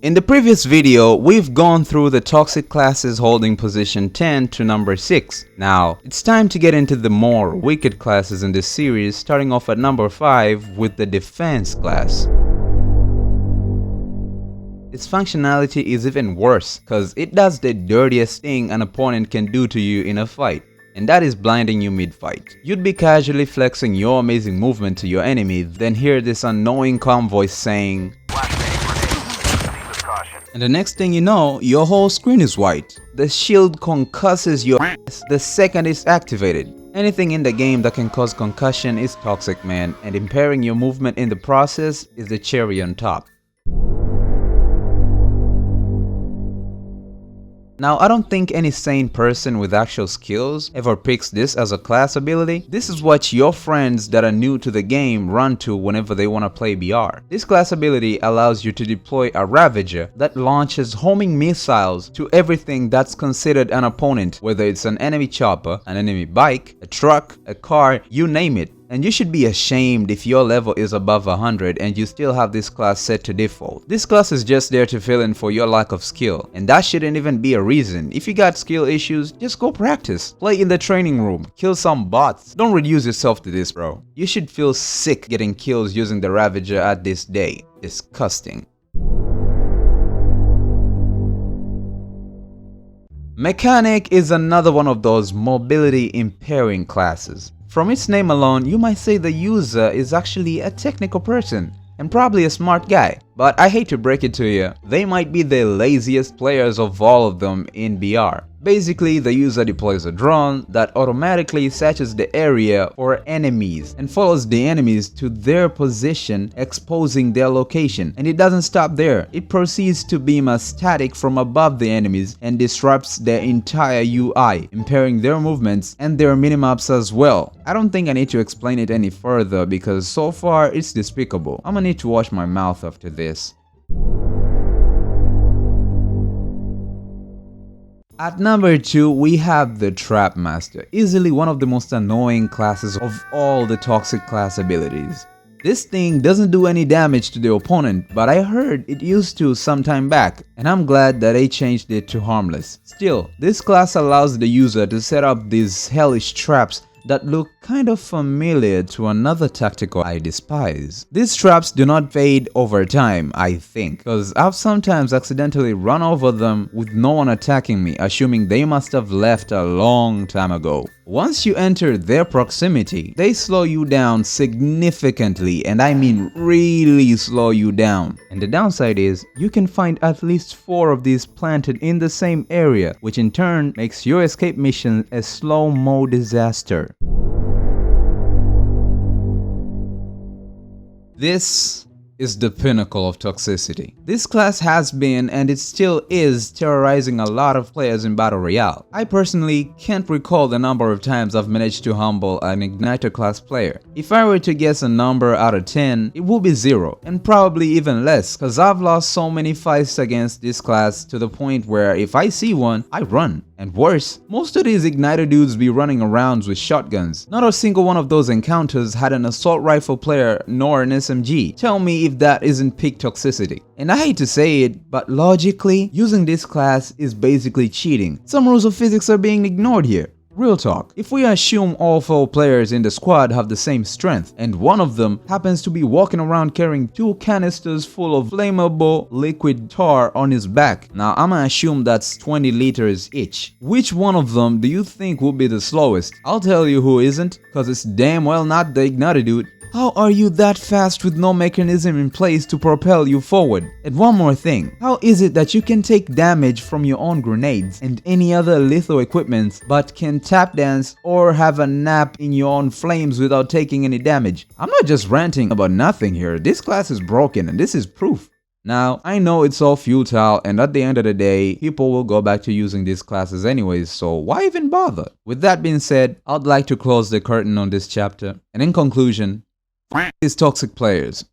In the previous video, we've gone through the toxic classes holding position 10 to number 6. Now, it's time to get into the more wicked classes in this series, starting off at number 5 with the defense class. Its functionality is even worse, cause it does the dirtiest thing an opponent can do to you in a fight, and that is blinding you mid-fight. You'd be casually flexing your amazing movement to your enemy, then hear this annoying calm voice saying, and the next thing you know, your whole screen is white. The shield concusses your ass the second it's activated. Anything in the game that can cause concussion is toxic, man, and impairing your movement in the process is the cherry on top. Now, I don't think any sane person with actual skills ever picks this as a class ability. This is what your friends that are new to the game run to whenever they want to play BR. This class ability allows you to deploy a Ravager that launches homing missiles to everything that's considered an opponent, whether it's an enemy chopper, an enemy bike, a truck, a car, you name it. And you should be ashamed if your level is above 100 and you still have this class set to default. This class is just there to fill in for your lack of skill, and that shouldn't even be a reason. If you got skill issues, just go practice. Play in the training room, kill some bots. Don't reduce yourself to this, bro. You should feel sick getting kills using the Ravager at this day. Disgusting. Mechanic is another one of those mobility impairing classes. From its name alone, you might say the user is actually a technical person and probably a smart guy. But I hate to break it to you, they might be the laziest players of all of them in BR. Basically, the user deploys a drone that automatically searches the area for enemies and follows the enemies to their position, exposing their location. And it doesn't stop there. It proceeds to beam a static from above the enemies and disrupts their entire UI, impairing their movements and their minimaps as well. I don't think I need to explain it any further because so far it's despicable. I'm gonna need to wash my mouth after this. At number 2, we have the Trap Master, easily one of the most annoying classes of all the toxic class abilities. This thing doesn't do any damage to the opponent, but I heard it used to some time back, and I'm glad that they changed it to harmless. Still, this class allows the user to set up these hellish traps that look kind of familiar to another tactical I despise. These traps do not fade over time, I think, because I've sometimes accidentally run over them with no one attacking me, assuming they must have left a long time ago. Once you enter their proximity, they slow you down significantly, and I mean really slow you down. And the downside is, you can find at least 4 of these planted in the same area, which in turn makes your escape mission a slow-mo disaster. This is the pinnacle of toxicity. This class has been, and it still is, terrorizing a lot of players in Battle Royale. I personally can't recall the number of times I've managed to humble an Igniter class player. If I were to guess a number out of 10, it would be 0, and probably even less, cause I've lost so many fights against this class to the point where if I see one, I run. And worse, most of these Igniter dudes be running around with shotguns. Not a single one of those encounters had an assault rifle player nor an SMG. Tell me if that isn't peak toxicity. And I hate to say it, but logically, using this class is basically cheating. Some rules of physics are being ignored here. Real talk, if we assume all 4 players in the squad have the same strength, and one of them happens to be walking around carrying 2 canisters full of flammable liquid tar on his back, now I'ma assume that's 20 liters each. Which one of them do you think will be the slowest? I'll tell you who isn't, cause it's damn well not the Igniter dude. How are you that fast with no mechanism in place to propel you forward? And one more thing, how is it that you can take damage from your own grenades and any other lethal equipment but can tap dance or have a nap in your own flames without taking any damage? I'm not just ranting about nothing here, this class is broken and this is proof. Now, I know it's all futile and at the end of the day, people will go back to using these classes anyways, so why even bother? With that being said, I'd like to close the curtain on this chapter, and in conclusion, these toxic players.